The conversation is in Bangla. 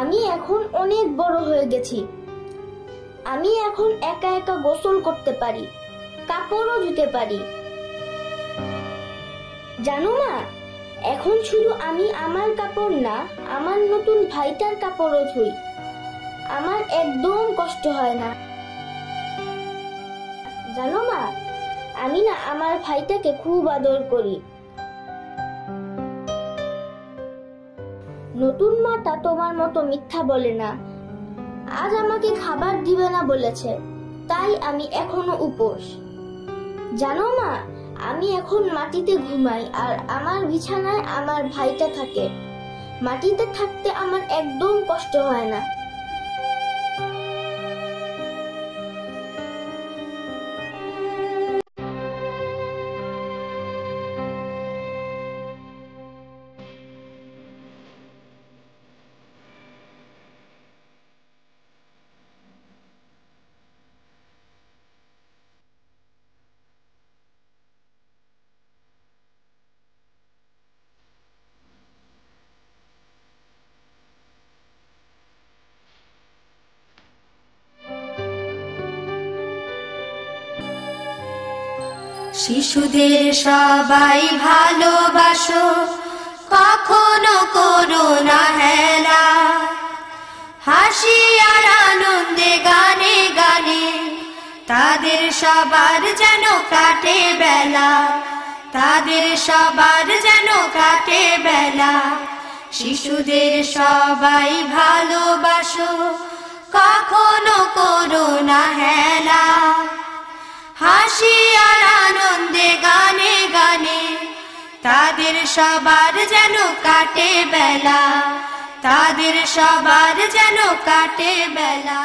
আমি এখন অনেক বড় হয়ে গেছি। আমি এখন একা একা গোসল করতে পারি, কাপড়ও ধুতে পারি। জানো মা, এখন শুধু আমি আমার কাপড় না, আমার নতুন ভাইটার কাপড়ও ধুই। আমার একদম কষ্ট হয় না। জানো মা, আমি না আমার ভাইটাকে খুব আদর করি। নতুন মাটা তোমার মতো মিথ্যা বলে না। আজ আমাকে খাবার দিবে না বলেছে, তাই আমি এখনো উপোস। জানো মা, আমি এখন মাটিতে ঘুমাই আর আমার বিছানায় আমার ভাইটা থাকে। মাটিতে থাকতে আমার একদম কষ্ট হয় না। শিশুদের সবাই ভালোবাসো, কখনো করো না হেলা। হাসি আর আনন্দে গানে গানে তাদের সবার যেন কাটে বেলা, তাদের সবার যেন কাটে বেলা। শিশুদের সবাই ভালোবাসো, কখনো করো না হেলা। হাসি আর আনন্দে গানে গানে তাদের সবার যেন কাটে বেলা, তাদের সবার যেন কাটে বেলা।